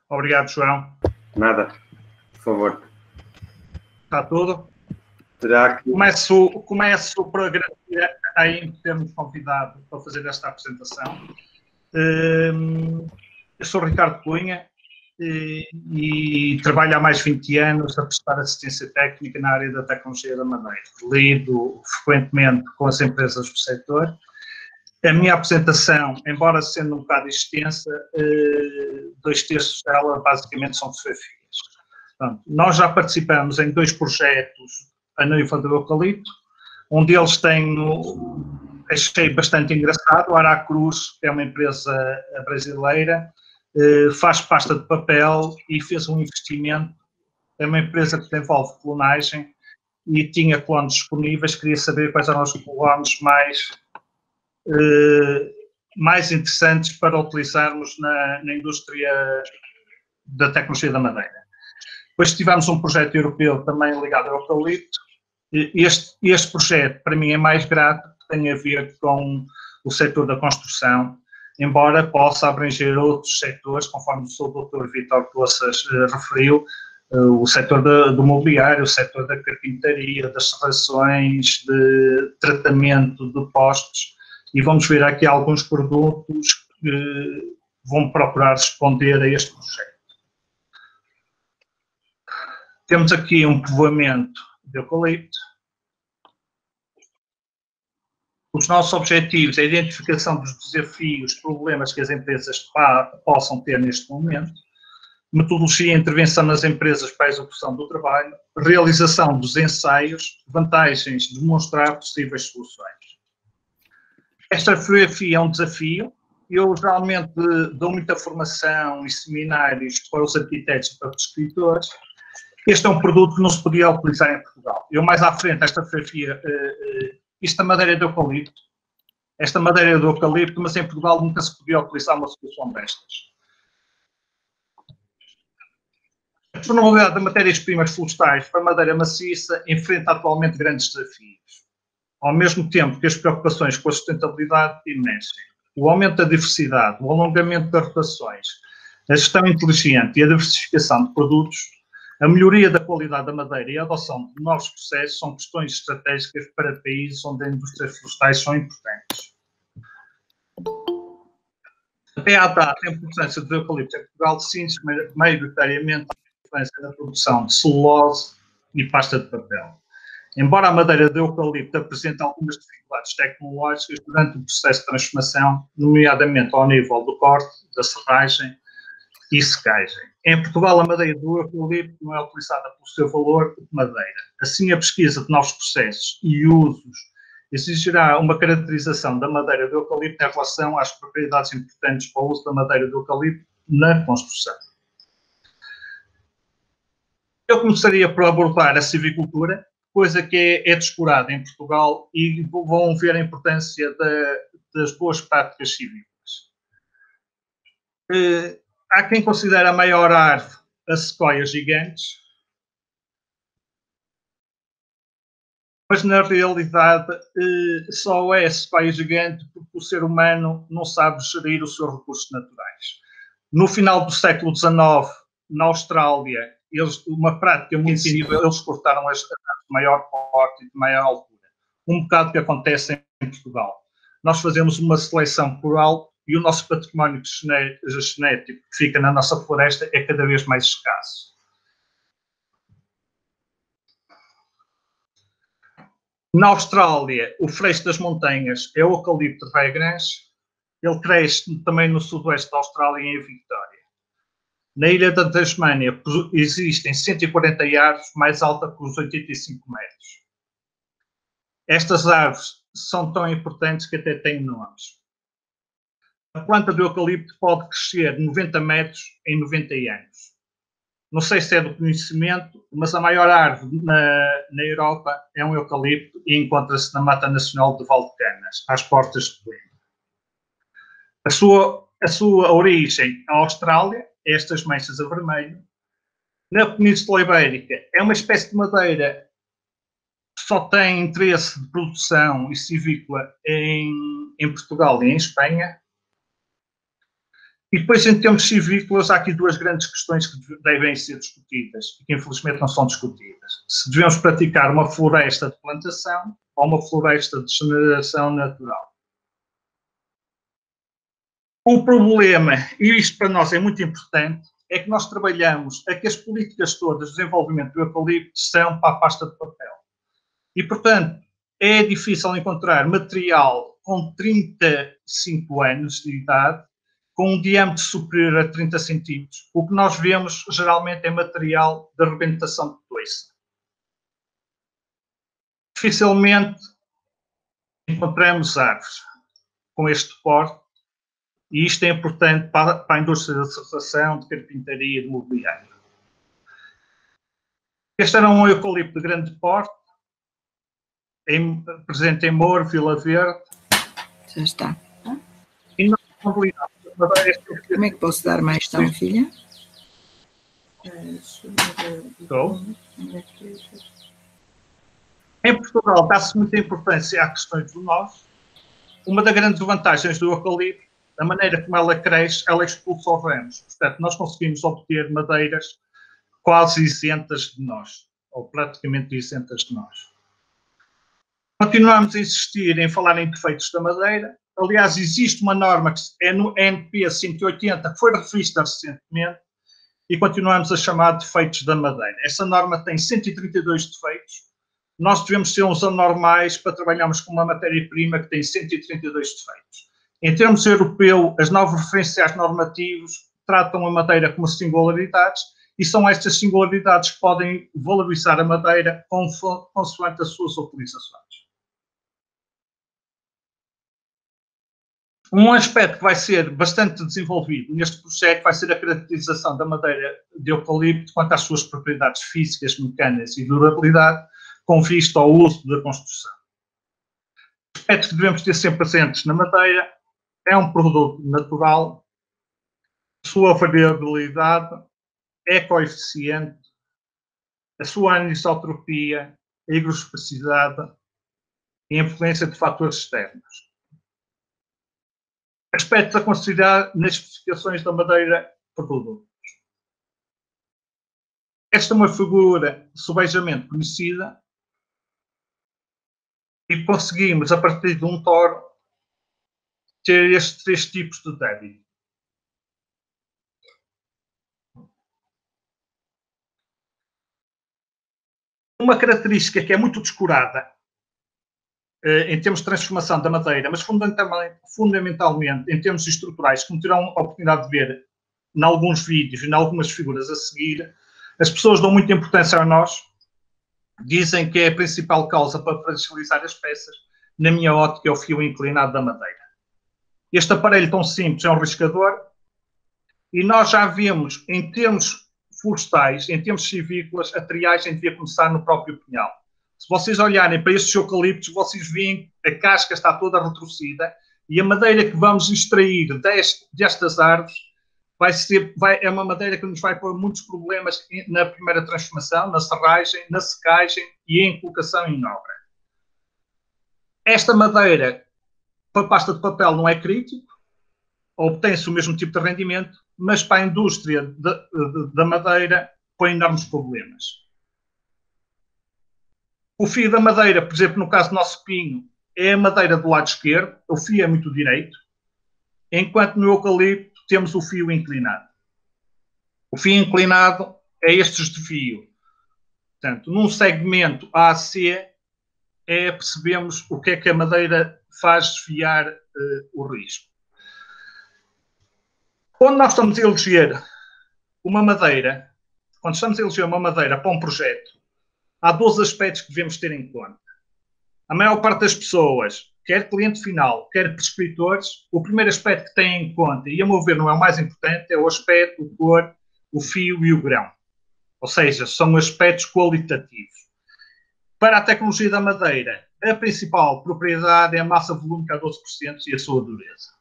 Obrigado, João. Nada, por favor. Está tudo? Terá que... Começo por agradecer a IME por ter-me convidado para fazer esta apresentação. Eu sou Ricardo Cunha e trabalho há mais de 20 anos a prestar assistência técnica na área da tecnologia da madeira. Lido frequentemente com as empresas do setor. A minha apresentação, embora sendo um bocado extensa, 2/3 dela basicamente são fotografias. Portanto, nós já participamos em 2 projetos a nível do eucalipto. Um deles achei bastante engraçado, a Aracruz, que é uma empresa brasileira, faz pasta de papel e fez um investimento. É uma empresa que desenvolve clonagem e tinha clones disponíveis. Queria saber quais eram os clones mais interessantes para utilizarmos na indústria da tecnologia da madeira. Depois tivemos um projeto europeu também ligado ao eucalipto. Este projeto, para mim, é mais grato, porque tem a ver com o setor da construção, embora possa abranger outros setores, conforme o Sr. Dr. Vítor Poças referiu, o setor do mobiliário, o setor da carpintaria, das serrações, de tratamento de postes, e vamos ver aqui alguns produtos que vão procurar responder a este projeto. Temos aqui um povoamento de eucalipto. Os nossos objetivos é a identificação dos desafios, problemas que as empresas possam ter neste momento, metodologia e intervenção nas empresas para a execução do trabalho, realização dos ensaios, vantagens de demonstrar possíveis soluções. Esta fotografia é um desafio. Eu geralmente dou muita formação e seminários para os arquitetos e para os escritores. Este é um produto que não se podia utilizar em Portugal. Eu mais à frente, esta fotografia, isto é madeira de eucalipto. Esta madeira é do eucalipto, mas em Portugal nunca se podia utilizar uma solução destas. A disponibilidade de matérias-primas florestais para madeira maciça enfrenta atualmente grandes desafios. Ao mesmo tempo que as preocupações com a sustentabilidade emergem. O aumento da diversidade, o alongamento das rotações, a gestão inteligente e a diversificação de produtos, a melhoria da qualidade da madeira e a adoção de novos processos são questões estratégicas para países onde as indústrias florestais são importantes. Até à data, a importância do eucalipto em Portugal define-se maioritariamente a importância da produção de celulose e pasta de papel. Embora a madeira de eucalipto apresente algumas dificuldades tecnológicas durante o processo de transformação, nomeadamente ao nível do corte, da serragem e secagem. Em Portugal, a madeira do eucalipto não é utilizada pelo seu valor de madeira. Assim, a pesquisa de novos processos e usos exigirá uma caracterização da madeira do eucalipto em relação às propriedades importantes para o uso da madeira do eucalipto na construção. Eu começaria por abordar a silvicultura, coisa que é descurada em Portugal, e vão ver a importância das boas práticas cívícolas. Há quem considere a maior árvore as sequoias gigantes, mas na realidade só é sequoia gigante porque o ser humano não sabe gerir os seus recursos naturais. No final do século XIX, na Austrália, uma prática muito incrível, eles cortaram as árvores de maior porte e de maior altura. Um bocado que acontece em Portugal. Nós fazemos uma seleção plural e o nosso património genético que fica na nossa floresta é cada vez mais escasso. Na Austrália, o freixo das montanhas é o eucalipto regrans. Ele cresce também no sudoeste da Austrália e em Victória. Na ilha da Tasmânia existem 140 árvores mais altas que os 85 metros. Estas árvores são tão importantes que até têm nomes. A planta do eucalipto pode crescer 90 metros em 90 anos. Não sei se é do conhecimento, mas a maior árvore na Europa é um eucalipto e encontra-se na Mata Nacional de Valdecanas, às portas de Coimbra. A sua origem na Austrália é estas manchas a vermelho. Na Península Ibérica é uma espécie de madeira que só tem interesse de produção e silvícola em Portugal e em Espanha. E depois, em termos civícolas, há aqui duas grandes questões que devem ser discutidas e que, infelizmente, não são discutidas. Se devemos praticar uma floresta de plantação ou uma floresta de regeneração natural. O problema, e isto para nós é muito importante, é que nós trabalhamos, é que as políticas todas de desenvolvimento do eucalipto são para a pasta de papel. E, portanto, é difícil encontrar material com 35 anos de idade com um diâmetro superior a 30 centímetros. O que nós vemos, geralmente, é material de arrebentação de toiça. Dificilmente encontramos árvores com este porte, e isto é importante para a indústria da serração, de carpintaria e de mobiliário. Este era um eucalipto de grande porte, presente em Moro, Vila Verde. Já está. E nós mobilidade. Como é que posso dar mais então, filha? Estou. Em Portugal dá-se muita importância à questões do nós. Uma das grandes vantagens do eucalipto, a maneira como ela cresce, ela expulsa os ramos. Portanto, nós conseguimos obter madeiras quase isentas de nós, ou praticamente isentas de nós. Continuamos a insistir em falar em defeitos da madeira. Aliás, existe uma norma que é no NP 180, que foi revista recentemente, e continuamos a chamar de defeitos da madeira. Essa norma tem 132 defeitos. Nós devemos ser uns anormais para trabalharmos com uma matéria-prima que tem 132 defeitos. Em termos europeus, as novas referenciais normativos tratam a madeira como singularidades, e são estas singularidades que podem valorizar a madeira consoante as suas utilizações. Um aspecto que vai ser bastante desenvolvido neste projeto vai ser a caracterização da madeira de eucalipto quanto às suas propriedades físicas, mecânicas e durabilidade, com vista ao uso da construção. Aspectos que devemos ter sempre presentes na madeira: é um produto natural, sua variabilidade, é coeficiente, a sua anisotropia, a higrospacidade e a influência de fatores externos. Aspectos a considerar nas especificações da madeira por produtos. Esta é uma figura subejamente conhecida e conseguimos, a partir de um toro, ter estes três tipos de débito. Uma característica que é muito descurada em termos de transformação da madeira, mas fundamentalmente em termos estruturais, como terão a oportunidade de ver em alguns vídeos e em algumas figuras a seguir, as pessoas dão muita importância a nós, dizem que é a principal causa para fragilizar as peças. Na minha ótica, é o fio inclinado da madeira. Este aparelho tão simples é um riscador, e nós já vemos, em termos florestais, em termos civícolas, a triagem devia começar no próprio pinhal. Se vocês olharem para estes eucaliptos, vocês veem que a casca está toda retorcida, e a madeira que vamos extrair destas árvores é uma madeira que nos vai pôr muitos problemas na primeira transformação, na serragem, na secagem e em colocação em obra. Esta madeira, para a pasta de papel, não é crítico, obtém-se o mesmo tipo de rendimento, mas para a indústria da madeira põe enormes problemas. O fio da madeira, por exemplo, no caso do nosso pinho, é a madeira do lado esquerdo, o fio é muito direito, enquanto no eucalipto temos o fio inclinado. O fio inclinado é este desvio. Portanto, num segmento AC, percebemos o que é que a madeira faz desviar o risco. Quando nós estamos a eleger uma madeira, quando estamos a eleger uma madeira para um projeto, há 12 aspectos que devemos ter em conta. A maior parte das pessoas, quer cliente final, quer prescritores, o primeiro aspecto que têm em conta, e a meu ver não é o mais importante, é o aspecto, o cor, o fio e o grão. Ou seja, são aspectos qualitativos. Para a tecnologia da madeira, a principal propriedade é a massa volúmica a 12% e a sua dureza.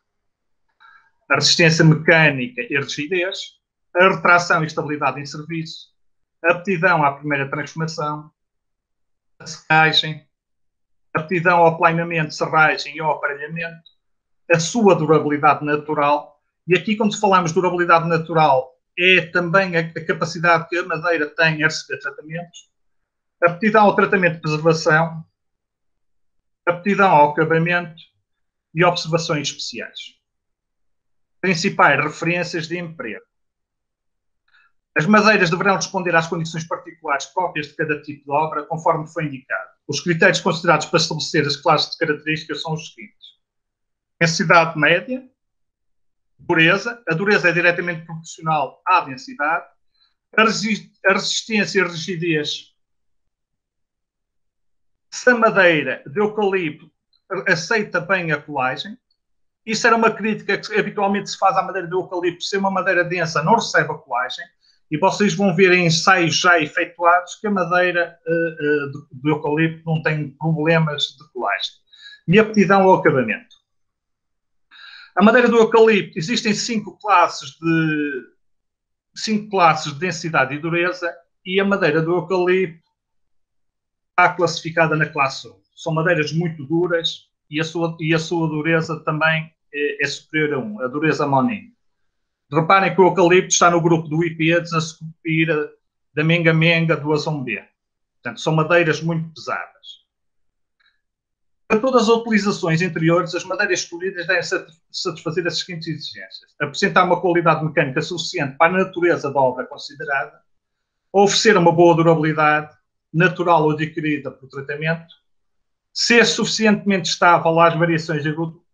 A resistência mecânica e a rigidez, a retração e estabilidade em serviço, a aptidão à primeira transformação, a secagem, a aptidão ao planeamento, serragem e ao aparelhamento, a sua durabilidade natural E aqui, quando falamos de durabilidade natural, é também a capacidade que a madeira tem a receber tratamentos, aptidão ao tratamento de preservação, aptidão ao acabamento e observações especiais. Principais referências de emprego. As madeiras deverão responder às condições particulares próprias de cada tipo de obra, conforme foi indicado. Os critérios considerados para estabelecer as classes de características são os seguintes: densidade média, dureza. A dureza é diretamente proporcional à densidade. A resistência e a rigidez. Se a madeira de eucalipto aceita bem a colagem. Isso era uma crítica que habitualmente se faz à madeira de eucalipto. Ser uma madeira densa não recebe a colagem. E vocês vão ver em ensaios já efetuados que a madeira do eucalipto não tem problemas de colagem. E aptidão ao acabamento. A madeira do eucalipto, existem 5 classes de densidade e dureza, e a madeira do eucalipto está classificada na classe 1. São madeiras muito duras e a sua dureza também é superior a 1, a dureza monim. Reparem que o eucalipto está no grupo do Ipêdes, a Sucupira, da Menga-Menga, do Azombê. Portanto, são madeiras muito pesadas. Para todas as utilizações interiores, as madeiras escolhidas devem satisfazer as seguintes exigências: apresentar uma qualidade mecânica suficiente para a natureza da obra considerada, oferecer uma boa durabilidade, natural ou adquirida por tratamento, ser suficientemente estável às variações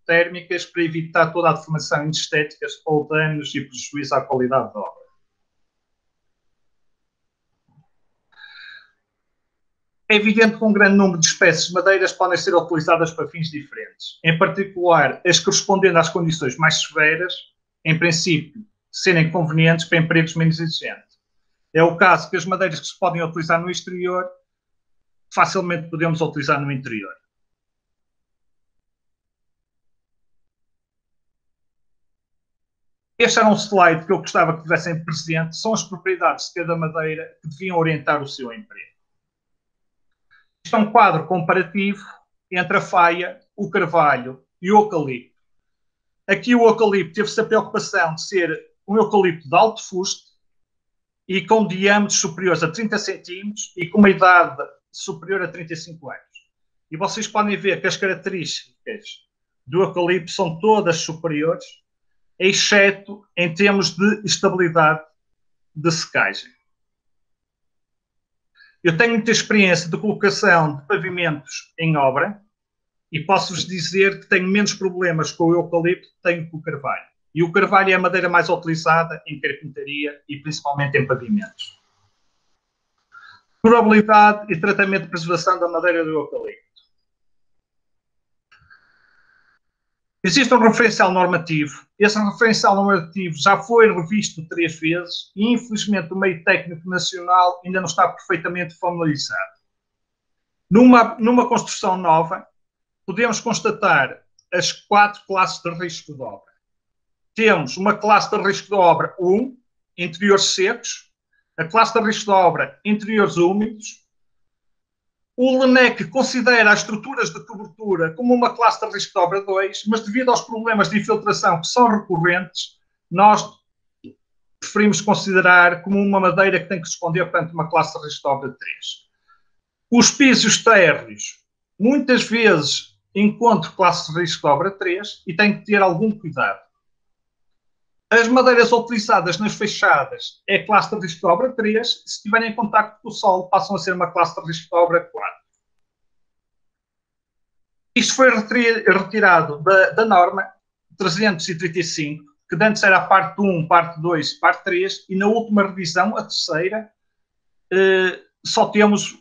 térmicas para evitar toda a deformação estética ou danos e prejuízo à qualidade da obra. É evidente que um grande número de espécies de madeiras podem ser utilizadas para fins diferentes. Em particular, as correspondendo às condições mais severas, em princípio, serem convenientes para empregos menos exigentes. É o caso que as madeiras que se podem utilizar no exterior, facilmente podemos utilizar no interior. Este era um slide que eu gostava que tivessem presente. São as propriedades de cada madeira que deviam orientar o seu emprego. Isto é um quadro comparativo entre a faia, o carvalho e o eucalipto. Aqui o eucalipto teve-se a preocupação de ser um eucalipto de alto fuste e com diâmetros superiores a 30 cm e com uma idade superior a 35 anos. E vocês podem ver que as características do eucalipto são todas superiores, exceto em termos de estabilidade de secagem. Eu tenho muita experiência de colocação de pavimentos em obra e posso-vos dizer que tenho menos problemas com o eucalipto que tenho com o carvalho. E o carvalho é a madeira mais utilizada em carpintaria e principalmente em pavimentos. Durabilidade e tratamento de preservação da madeira do eucalipto. Existe um referencial normativo. Esse referencial normativo já foi revisto 3 vezes e, infelizmente, o meio técnico nacional ainda não está perfeitamente familiarizado. Numa construção nova, podemos constatar as 4 classes de risco de obra. Temos uma classe de risco de obra 1, interiores secos, a classe de risco de obra, interiores úmidos. O LENEC considera as estruturas de cobertura como uma classe de risco de obra 2, mas devido aos problemas de infiltração que são recorrentes, nós preferimos considerar como uma madeira que tem que responder perante uma classe de risco de obra 3. Os pisos térreos, muitas vezes encontro classe de risco de obra 3 e tem que ter algum cuidado. As madeiras utilizadas nas fachadas é classe de risco de obra 3, se estiverem em contacto com o solo passam a ser uma classe de risco de obra 4. Isto foi retirado da norma 335, que antes era a parte 1, parte 2, parte 3, e na última revisão, a terceira, só temos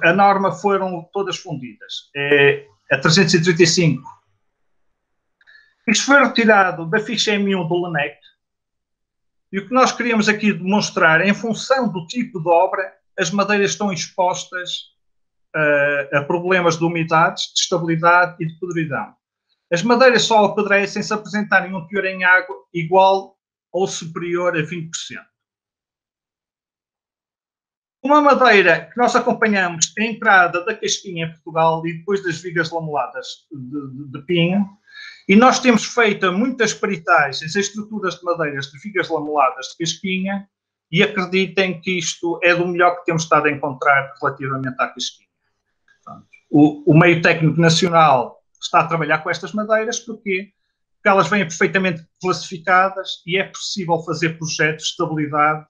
a norma foram todas fundidas. É a 335. Isto foi retirado da ficha M1 do LENEC e o que nós queríamos aqui demonstrar, em função do tipo de obra, as madeiras estão expostas a problemas de umidades, de estabilidade e de podridão. As madeiras só apodrecem se apresentarem um teor em água igual ou superior a 20%. Uma madeira que nós acompanhamos a entrada da casquinha em Portugal e depois das vigas lameladas de pinho, E nós temos feito muitas peritagens em estruturas de madeiras de vigas lameladas de casquinha e acreditem que isto é do melhor que temos estado a encontrar relativamente à casquinha. Portanto, o meio técnico nacional está a trabalhar com estas madeiras, porquê? Porque elas vêm perfeitamente classificadas e é possível fazer projetos de estabilidade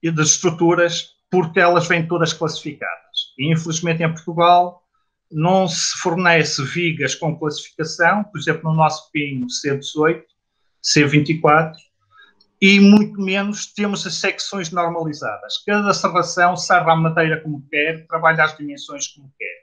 e das estruturas, porque elas vêm todas classificadas. E, infelizmente, em Portugal, não se fornece vigas com classificação, por exemplo, no nosso pinho C18, C24, e muito menos temos as secções normalizadas. Cada serração serve à madeira como quer, trabalha as dimensões como quer.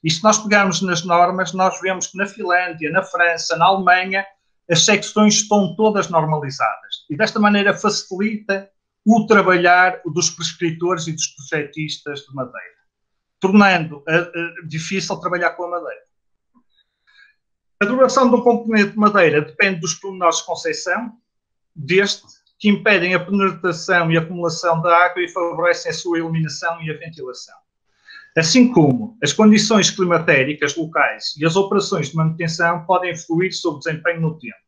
E se nós pegarmos nas normas, nós vemos que na Finlândia, na França, na Alemanha, as secções estão todas normalizadas. E desta maneira facilita o trabalhar dos prescritores e dos projetistas de madeira, tornando difícil trabalhar com a madeira. A duração de um componente de madeira depende dos pormenores de concepção, desde que impedem a penetração e acumulação da água e favorecem a sua eliminação e a ventilação. Assim como as condições climatéricas locais e as operações de manutenção podem influir sobre o desempenho no tempo.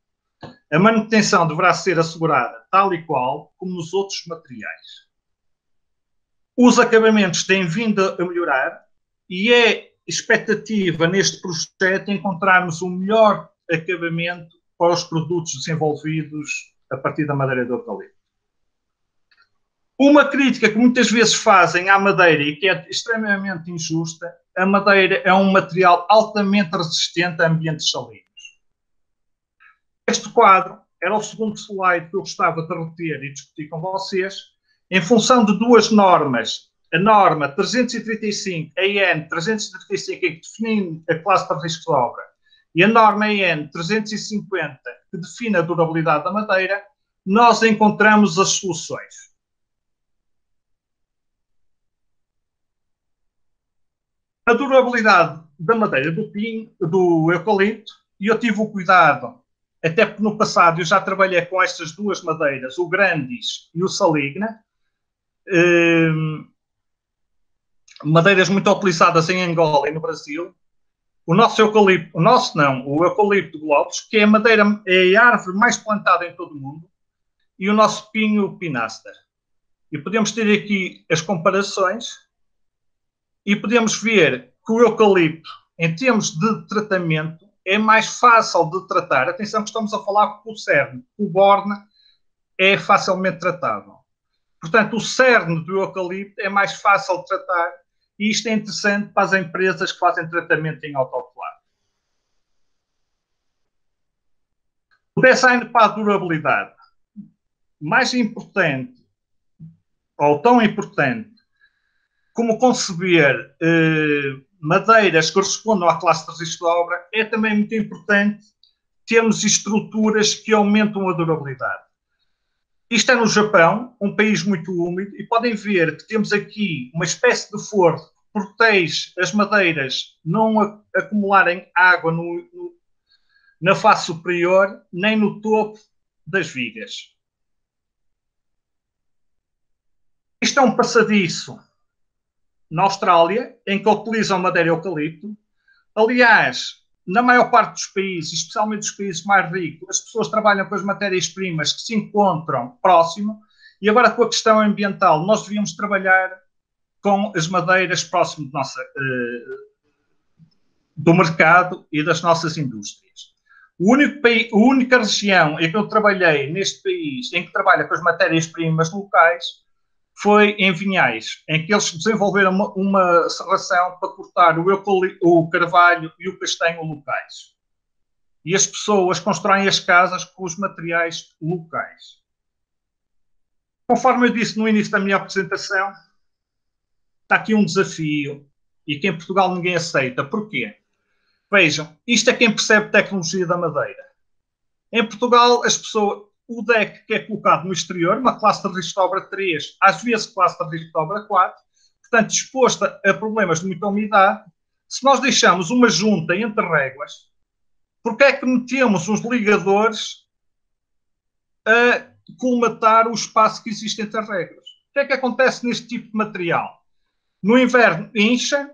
A manutenção deverá ser assegurada tal e qual como nos outros materiais. Os acabamentos têm vindo a melhorar e é expectativa neste projeto encontrarmos o melhor acabamento para os produtos desenvolvidos a partir da madeira de eucalipto. Uma crítica que muitas vezes fazem à madeira e que é extremamente injusta, a madeira é um material altamente resistente a ambientes salinos. Este quadro era o segundo slide que eu gostava de reter e discutir com vocês, em função de duas normas. A norma 335, a EN 335, que define a classe de risco de obra, e a norma EN 350, que define a durabilidade da madeira, nós encontramos as soluções. A durabilidade da madeira do pinho, do eucalipto, e eu tive o cuidado, até porque no passado eu já trabalhei com estas duas madeiras, o Grandis e o Saligna, madeiras muito utilizadas em Angola e no Brasil. O nosso eucalipto, o eucalipto globus, que é a árvore mais plantada em todo o mundo, e o nosso pinho pinaster. E podemos ter aqui as comparações e podemos ver que o eucalipto, em termos de tratamento, é mais fácil de tratar. Atenção que estamos a falar com o cerne. O borne é facilmente tratável. Portanto, o cerne do eucalipto é mais fácil de tratar e isto é interessante para as empresas que fazem tratamento em autoclave. O design para a durabilidade. Mais importante, ou tão importante, como conceber madeiras que correspondam à classe de risco de obra, é também muito importante termos estruturas que aumentam a durabilidade. Isto é no Japão, um país muito úmido, e podem ver que temos aqui uma espécie de forro que protege as madeiras não acumularem água na face superior, nem no topo das vigas. Isto é um passadiço na Austrália, em que utilizam madeira eucalipto. Aliás, na maior parte dos países, especialmente os países mais ricos, as pessoas trabalham com as matérias-primas que se encontram próximo, e agora com a questão ambiental, nós devíamos trabalhar com as madeiras próximo do mercado e das nossas indústrias. A única região em que eu trabalhei neste país, em que trabalha com as matérias-primas locais, foi em Vinhais, em que eles desenvolveram uma serração para cortar o carvalho e o castanho locais. E as pessoas constroem as casas com os materiais locais. Conforme eu disse no início da minha apresentação, está aqui um desafio e que em Portugal ninguém aceita. Porquê? Vejam, isto é quem percebe tecnologia da madeira. Em Portugal, as pessoas... O deck que é colocado no exterior, uma classe de risco de obra 3, às vezes classe de risco de obra 4, portanto, exposta a problemas de muita umidade, se nós deixamos uma junta entre réguas, porque é que metemos uns ligadores a colmatar o espaço que existe entre as réguas? O que é que acontece neste tipo de material? No inverno incha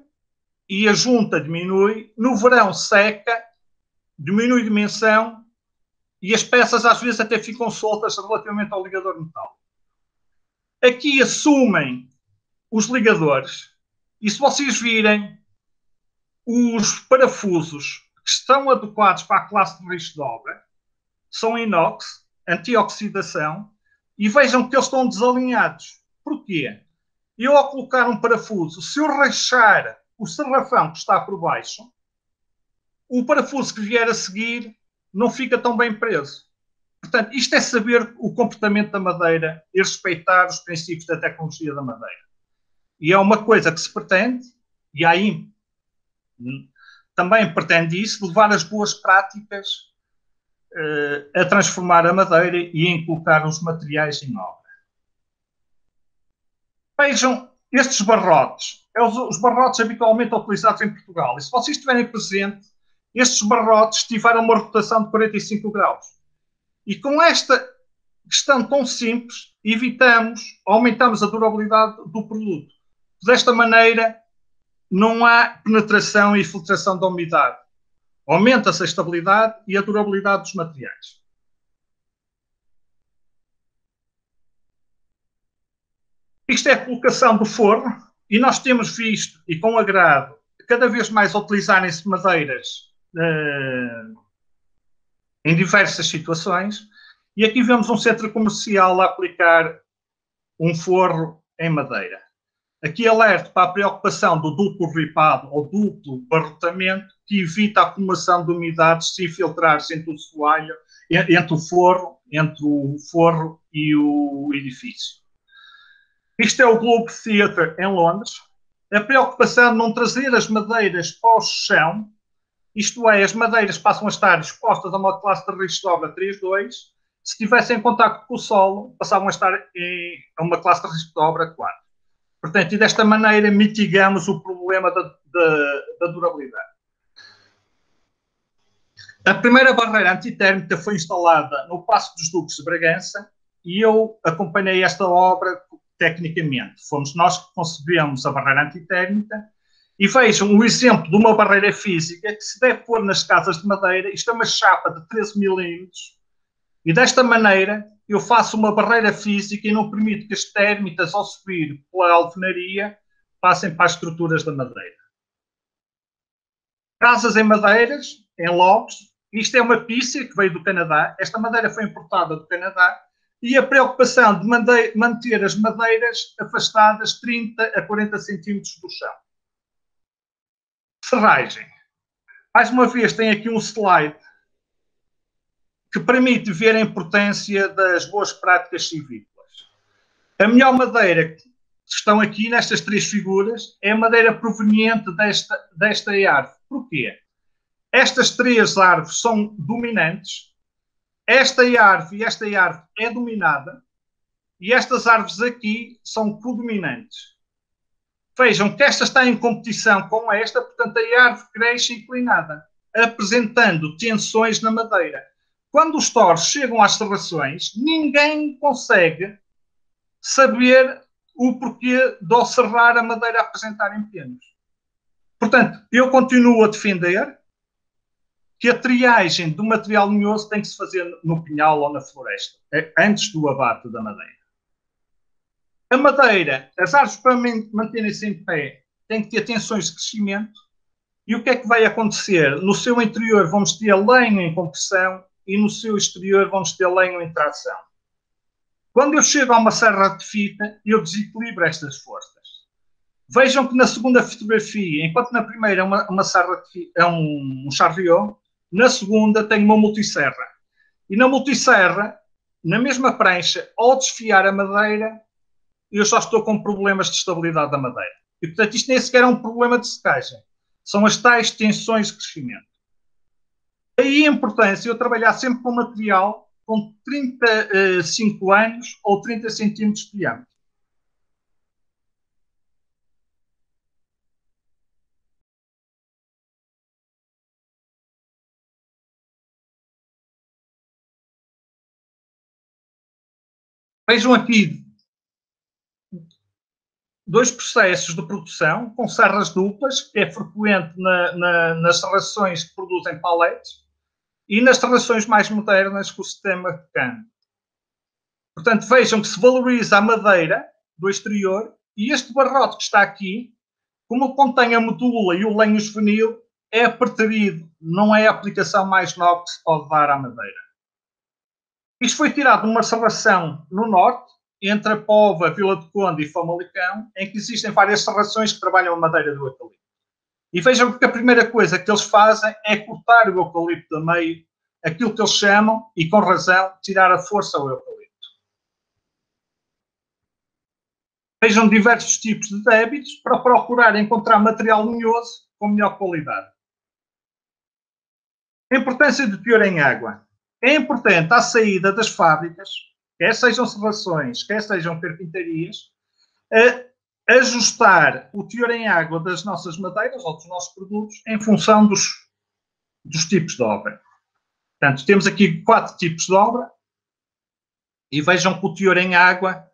e a junta diminui, no verão seca, diminui a dimensão e as peças às vezes até ficam soltas relativamente ao ligador de metal. Aqui assumem os ligadores e se vocês virem os parafusos que estão adequados para a classe de risco de obra são inox, antioxidação, e vejam que eles estão desalinhados. Porquê? Eu, ao colocar um parafuso, se eu rachar o sarrafão que está por baixo, o parafuso que vier a seguir não fica tão bem preso. Portanto, isto é saber o comportamento da madeira e respeitar os princípios da tecnologia da madeira. E é uma coisa que se pretende, e aí também pretende isso, levar as boas práticas a transformar a madeira e a colocar os materiais em obra. Vejam estes barrotes. Os barrotes habitualmente utilizados em Portugal. E se vocês estiverem presente, estes barrotes tiveram uma rotação de 45 graus. E com esta questão tão simples, aumentamos a durabilidade do produto. Desta maneira, não há penetração e filtração da umidade. Aumenta-se a estabilidade e a durabilidade dos materiais. Isto é a colocação do forno e nós temos visto, e com agrado, cada vez mais utilizarem-se madeiras em diversas situações. E aqui vemos um centro comercial a aplicar um forro em madeira. Aqui alerto para a preocupação do duplo ripado ou duplo barrotamento, que evita a acumulação de umidades se infiltrar-se entre o forro e o edifício. Isto é o Globe Theatre em Londres. A preocupação de não trazer as madeiras para o chão, isto é, as madeiras passam a estar expostas a uma classe de risco de obra 3.2, se estivessem em contacto com o solo, passavam a estar a uma classe de risco de obra 4. Portanto, e desta maneira mitigamos o problema da durabilidade. A primeira barreira antitérmica foi instalada no Paço dos Duques de Bragança e eu acompanhei esta obra tecnicamente. Fomos nós que concebemos a barreira antitérmica e vejam o exemplo de uma barreira física que se deve pôr nas casas de madeira. Isto é uma chapa de 13 milímetros e desta maneira eu faço uma barreira física e não permito que as térmitas, ao subir pela alvenaria, passem para as estruturas da madeira. Casas em madeiras, em logs. Isto é uma pícia que veio do Canadá. Esta madeira foi importada do Canadá. E a preocupação de manter as madeiras afastadas 30 a 40 centímetros do chão. Serragem. Mais uma vez, tem aqui um slide que permite ver a importância das boas práticas civícolas. A melhor madeira que estão aqui nestas três figuras é a madeira proveniente desta árvore. Porquê? Estas três árvores são dominantes. Esta árvore é dominada. E estas árvores aqui são codominantes. Vejam que esta está em competição com esta, portanto a árvore cresce inclinada, apresentando tensões na madeira. Quando os torres chegam às serrações, ninguém consegue saber o porquê de ao serrar a madeira a apresentar empenos. Portanto, eu continuo a defender que a triagem do material linhoso tem que se fazer no pinhal ou na floresta, antes do abate da madeira. A madeira, as árvores para manterem-se em pé têm que ter tensões de crescimento. E o que é que vai acontecer? No seu interior vamos ter lenho em compressão e no seu exterior vamos ter lenho em tração. Quando eu chego a uma serra de fita, eu desequilibro estas forças. Vejam que na segunda fotografia, enquanto na primeira é uma serra de fita, é um chariot, na segunda tem uma multisserra. E na multisserra, na mesma prancha, ao desfiar a madeira, eu já estou com problemas de estabilidade da madeira. E, portanto, isto nem sequer é um problema de secagem. São as tais tensões de crescimento. Daí a importância de eu trabalhar sempre com material com 35 anos ou 30 centímetros de diâmetro. Vejam aqui dois processos de produção com serras duplas, que é frequente nas serrações que produzem paletes e nas serrações mais modernas com o sistema de cano. Portanto, vejam que se valoriza a madeira do exterior e este barrote que está aqui, como contém a medula e o lenho juvenil, é preterido, não é a aplicação mais nobre que se pode dar à madeira. Isto foi tirado de uma serração no norte, entre a Póvoa, Vila do Conde e Famalicão, em que existem várias serrações que trabalham a madeira do eucalipto. E vejam que a primeira coisa que eles fazem é cortar o eucalipto a meio, aquilo que eles chamam, e com razão, tirar a força ao eucalipto. Vejam diversos tipos de débitos para procurar encontrar material linhoso com melhor qualidade. A importância do teor em água. É importante à saída das fábricas, quer sejam serrações, quer sejam carpintarias, ajustar o teor em água das nossas madeiras ou dos nossos produtos em função dos tipos de obra. Portanto, temos aqui 4 tipos de obra e vejam que o teor em água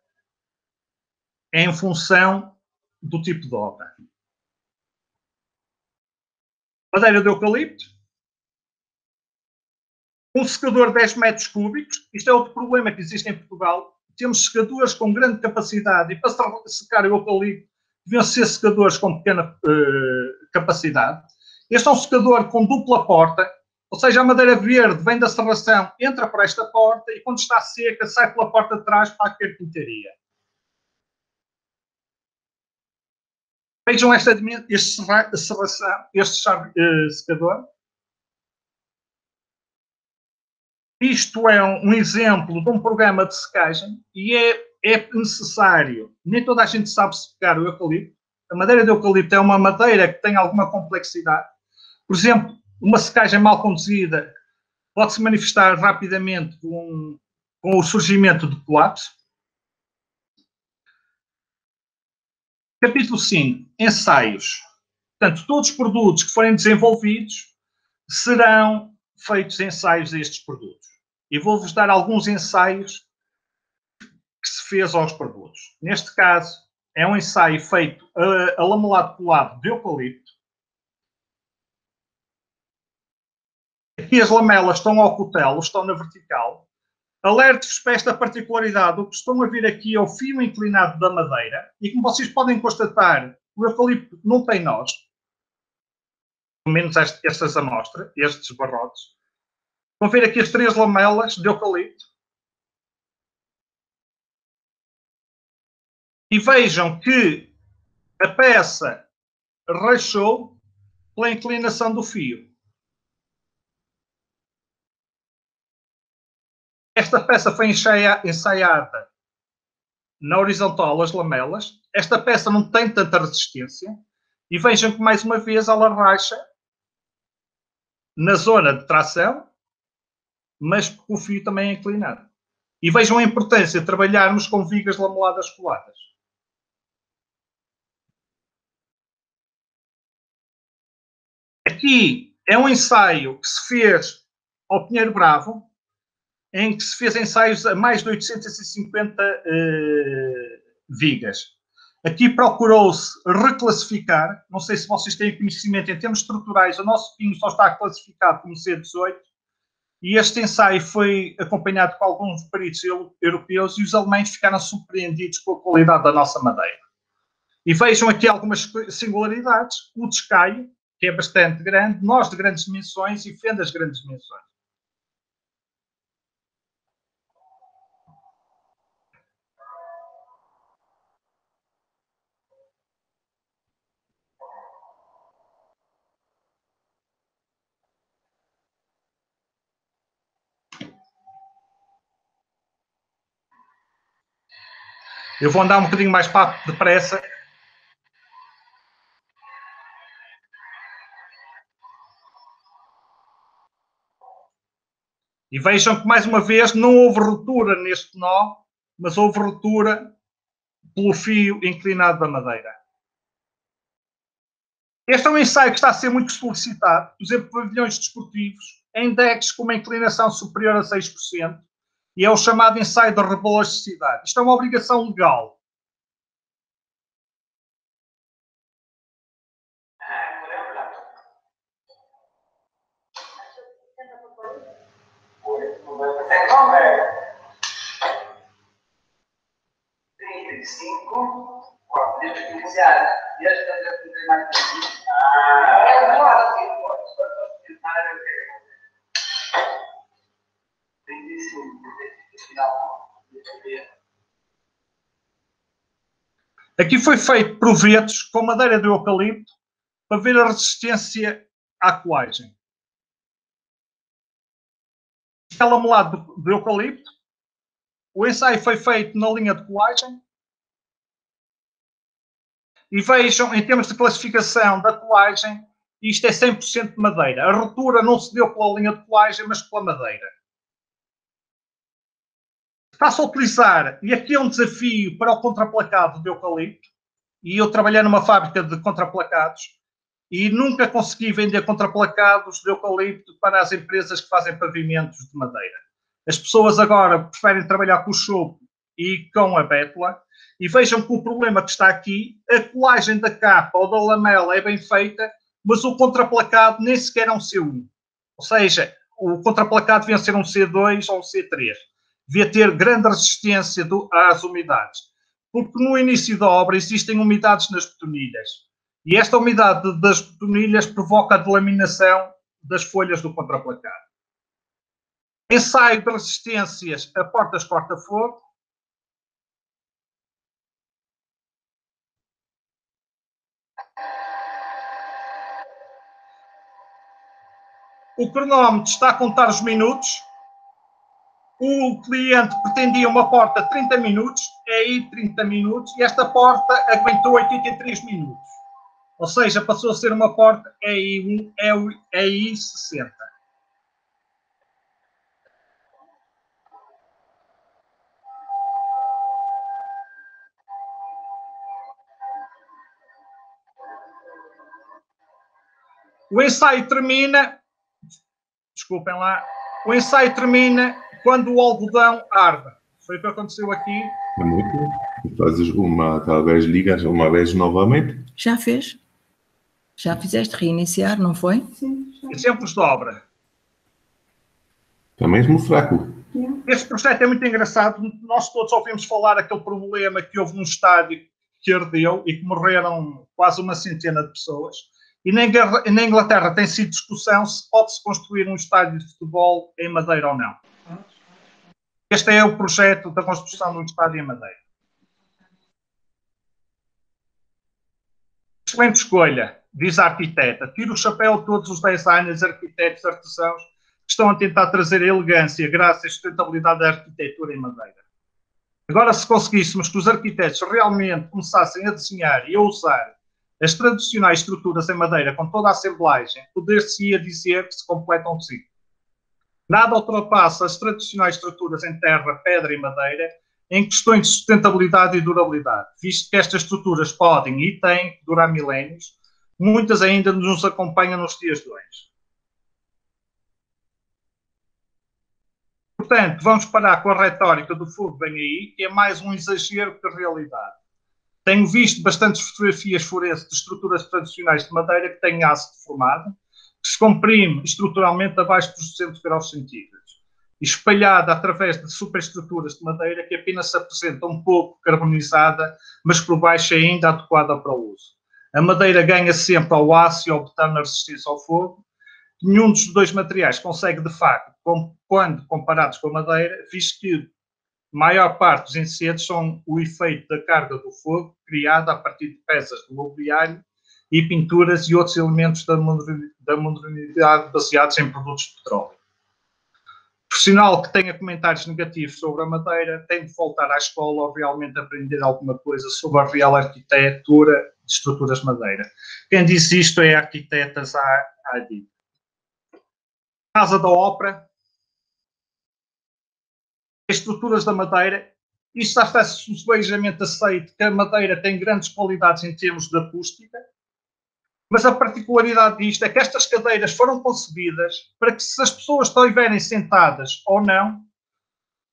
é em função do tipo de obra. Madeira de eucalipto. Um secador de 10 metros cúbicos. Isto é outro problema que existe em Portugal. Temos secadores com grande capacidade e para secar o eucalipto deviam ser secadores com pequena capacidade. Este é um secador com dupla porta, ou seja, a madeira verde vem da serração, entra por esta porta e quando está seca sai pela porta de trás para a carpintaria. Vejam este secador. Isto é um exemplo de um programa de secagem e é necessário, nem toda a gente sabe secar o eucalipto. A madeira de eucalipto é uma madeira que tem alguma complexidade. Por exemplo, uma secagem mal conduzida pode-se manifestar rapidamente com o surgimento de colapso. Capítulo 5. Ensaios. Portanto, todos os produtos que forem desenvolvidos serão feitos ensaios a estes produtos. E vou-vos dar alguns ensaios que se fez aos produtos. Neste caso, é um ensaio feito a lamelado colado de eucalipto. Aqui as lamelas estão ao cutelo, estão na vertical. Alerto-vos para esta particularidade. O que estão a vir aqui é o fio inclinado da madeira. E como vocês podem constatar, o eucalipto não tem nós. Pelo menos estas amostras, estes barrotes. Vão ver aqui as 3 lamelas de eucalipto. E vejam que a peça rachou pela inclinação do fio. Esta peça foi ensaiada na horizontal, as lamelas. Esta peça não tem tanta resistência. E vejam que, mais uma vez, ela racha na zona de tração, mas o fio também é inclinado. E vejam a importância de trabalharmos com vigas lameladas coladas. Aqui é um ensaio que se fez ao Pinheiro Bravo, em que se fez ensaios a mais de 850 vigas. Aqui procurou-se reclassificar, não sei se vocês têm conhecimento em termos estruturais, o nosso pinho só está classificado como C18, e este ensaio foi acompanhado com alguns peritos europeus e os alemães ficaram surpreendidos com a qualidade da nossa madeira. E vejam aqui algumas singularidades. O descaio, que é bastante grande, nós de grandes dimensões e fendas de grandes dimensões. Eu vou andar um bocadinho mais depressa. E vejam que, mais uma vez, não houve ruptura neste nó, mas houve ruptura pelo fio inclinado da madeira. Este é um ensaio que está a ser muito solicitado, por exemplo, pavilhões desportivos, em decks com uma inclinação superior a 6%, e é o chamado ensaio da rebolasticidade. Isto é uma obrigação legal. 35, ó, temos que iniciar. Este é o mais difícil. Aqui foi feito provetos com madeira de eucalipto para ver a resistência à colagem. Elamelado de eucalipto. O ensaio foi feito na linha de colagem. E vejam, em termos de classificação da colagem, isto é 100% de madeira. A ruptura não se deu pela linha de colagem, mas pela madeira. Está-se a utilizar, e aqui é um desafio para o contraplacado de eucalipto, e eu trabalhei numa fábrica de contraplacados, e nunca consegui vender contraplacados de eucalipto para as empresas que fazem pavimentos de madeira. As pessoas agora preferem trabalhar com o chopo e com a bétula, e vejam que o problema que está aqui, a colagem da capa ou da lamela é bem feita, mas o contraplacado nem sequer é um C1. Ou seja, o contraplacado devia ser um C2 ou um C3. Devia ter grande resistência às umidades. Porque no início da obra existem umidades nas betonilhas. E esta umidade das betonilhas provoca a delaminação das folhas do contraplacado. Ensaio de resistências a portas corta-fogo. O cronómetro está a contar os minutos. O cliente pretendia uma porta de 30 minutos, é aí 30 minutos, e esta porta aguentou 83 minutos. Ou seja, passou a ser uma porta EI 60. O ensaio termina, desculpem lá, o ensaio termina quando o algodão arde. Foi o que aconteceu aqui. É muito. Fazes uma, talvez ligas uma vez novamente. Já fez? Já fizeste reiniciar, não foi? Sim. Exemplos de obra. Está mesmo fraco. Este projeto é muito engraçado. Nós todos ouvimos falar aquele problema que houve num estádio que ardeu e que morreram quase uma centena de pessoas. E na Inglaterra tem sido discussão se pode-se construir um estádio de futebol em madeira ou não. Este é o projeto da construção de um estádio em madeira. Excelente escolha, diz a arquiteta. Tiro o chapéu a todos os designers, arquitetos, artesãos que estão a tentar trazer a elegância, graça e sustentabilidade da arquitetura em madeira. Agora, se conseguíssemos que os arquitetos realmente começassem a desenhar e a usar as tradicionais estruturas em madeira com toda a assemblagem, poder-se-ia dizer que se completam um ciclo. Nada ultrapassa as tradicionais estruturas em terra, pedra e madeira em questões de sustentabilidade e durabilidade, visto que estas estruturas podem e têm que durar milénios, muitas ainda nos acompanham nos dias de hoje. Portanto, vamos parar com a retórica do fogo bem aí, que é mais um exagero que a realidade. Tenho visto bastantes fotografias forenses de estruturas tradicionais de madeira que têm aço deformado, que se comprime estruturalmente abaixo dos 200 graus centígrados, e espalhada através de superestruturas de madeira que apenas se apresenta um pouco carbonizada, mas por baixo é ainda adequada para o uso. A madeira ganha sempre ao aço e ao betano na resistência ao fogo. Nenhum dos dois materiais consegue, de facto, quando comparados com a madeira, visto que a maior parte dos incêndios são o efeito da carga do fogo criada a partir de peças de mobiliário e pinturas e outros elementos da modernidade baseados em produtos de petróleo. O profissional que tenha comentários negativos sobre a madeira tem de voltar à escola ou realmente aprender alguma coisa sobre a real arquitetura de estruturas de madeira. Quem diz isto é a arquiteta Zaha Hadid. Casa da Ópera. Estruturas da madeira, isto já está subejamente aceito que a madeira tem grandes qualidades em termos de acústica, mas a particularidade disto é que estas cadeiras foram concebidas para que, se as pessoas estiverem sentadas ou não,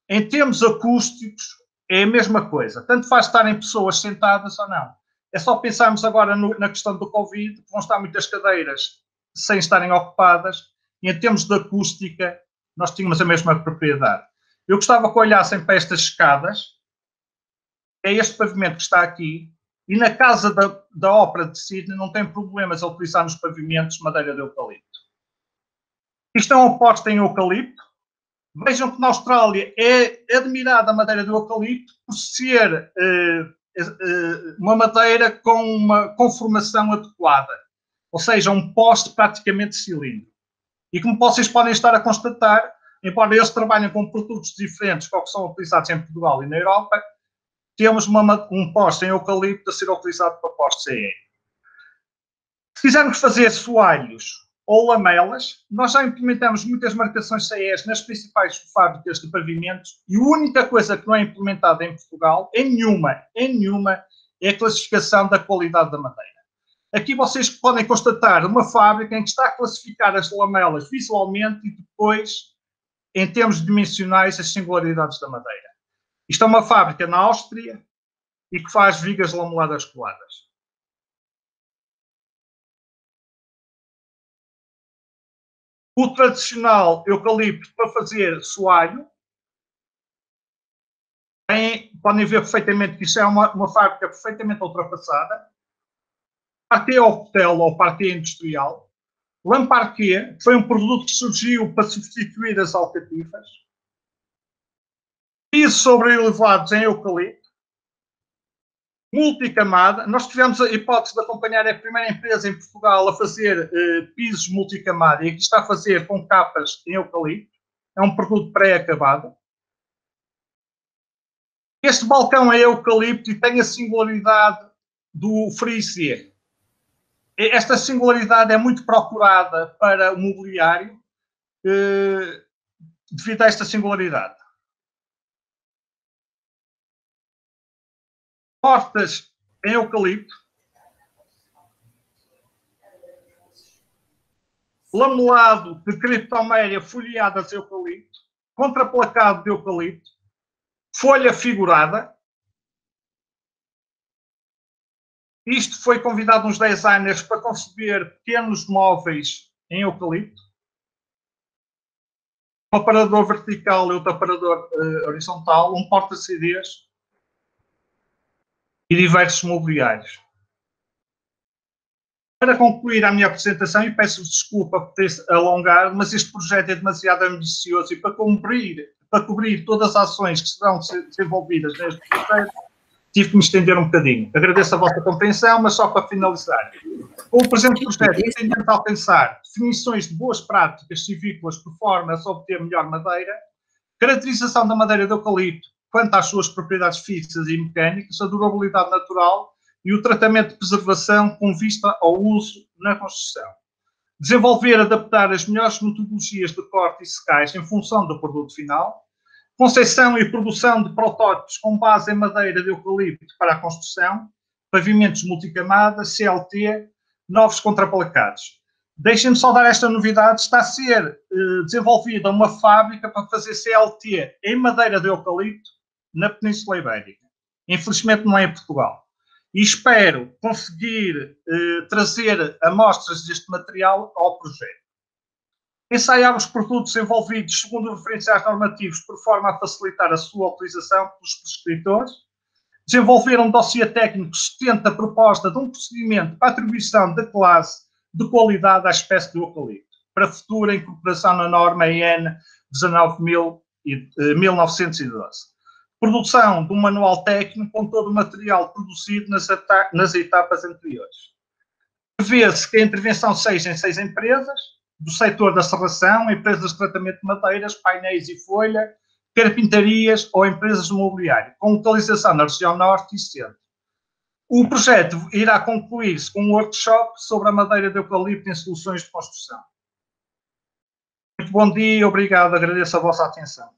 em termos acústicos, é a mesma coisa. Tanto faz estarem pessoas sentadas ou não. É só pensarmos agora na questão do Covid, que vão estar muitas cadeiras sem estarem ocupadas, e em termos de acústica, nós tínhamos a mesma propriedade. Eu gostava que olhassem para estas escadas. é este pavimento que está aqui, e na casa da Ópera de Sydney não tem problemas a utilizar nos pavimentos madeira de eucalipto. Isto é um oposto em eucalipto. Vejam que na Austrália é admirada a madeira do eucalipto por ser uma madeira com uma conformação adequada, ou seja, um poste praticamente cilíndrico. E como vocês podem estar a constatar, embora eles trabalhem com produtos diferentes que são utilizados em Portugal e na Europa, temos um poste em eucalipto a ser utilizado para poste CE. Se quisermos fazer soalhos ou lamelas, nós já implementamos muitas marcações CEs nas principais fábricas de pavimentos e a única coisa que não é implementada em Portugal, em nenhuma, é a classificação da qualidade da madeira. Aqui vocês podem constatar uma fábrica em que está a classificar as lamelas visualmente e depois, em termos dimensionais, as singularidades da madeira. Isto é uma fábrica na Áustria e que faz vigas lameladas coladas. O tradicional eucalipto para fazer soalho, podem ver perfeitamente que isto é uma fábrica perfeitamente ultrapassada. Parquet hotel ou parquet industrial. Lamparquet foi um produto que surgiu para substituir as alcatifas. Pisos sobreelevados em eucalipto. Multicamada. Nós tivemos a hipótese de acompanhar a primeira empresa em Portugal a fazer pisos multicamada e aqui está a fazer com capas em eucalipto. É um produto pré-acabado. Este balcão é eucalipto e tem a singularidade do Frisier. Esta singularidade é muito procurada para o mobiliário devido a esta singularidade. Portas em eucalipto. Lamelado de criptoméria folheadas de eucalipto. Contraplacado de eucalipto. Folha figurada. Isto foi convidado uns designers para conceber pequenos móveis em eucalipto. Um aparador vertical e outro aparador horizontal, um porta-CDs e diversos mobiliários. Para concluir a minha apresentação, e peço desculpa por ter alongado, mas este projeto é demasiado ambicioso e para cobrir todas as ações que serão desenvolvidas neste projeto, tive que me estender um bocadinho. Agradeço a vossa compreensão, mas só para finalizar. Com o presente projeto, pretendemos alcançar definições de boas práticas civícolas por forma a obter melhor madeira, caracterização da madeira de eucalipto quanto às suas propriedades físicas e mecânicas, a durabilidade natural e o tratamento de preservação com vista ao uso na construção. Desenvolver e adaptar as melhores metodologias de corte e secagem em função do produto final. Concepção e produção de protótipos com base em madeira de eucalipto para a construção, pavimentos multicamadas, CLT, novos contraplacados. Deixem-me só dar esta novidade, está a ser desenvolvida uma fábrica para fazer CLT em madeira de eucalipto na Península Ibérica. Infelizmente não é em Portugal. E espero conseguir trazer amostras deste material ao projeto. Ensaiar os produtos envolvidos segundo referenciais normativos por forma a facilitar a sua utilização pelos prescritores. Desenvolver um dossiê técnico sustenta a proposta de um procedimento para atribuição da classe de qualidade à espécie de eucalipto, para futura incorporação na norma EN 1912. Produção de um manual técnico com todo o material produzido nas etapas anteriores. Prevê-se que a intervenção seja em 6 empresas, do setor da serração, empresas de tratamento de madeiras, painéis e folha, carpintarias ou empresas de mobiliário, com localização na região norte e centro. O projeto irá concluir-se com um workshop sobre a madeira de eucalipto em soluções de construção. Muito bom dia e obrigado, agradeço a vossa atenção.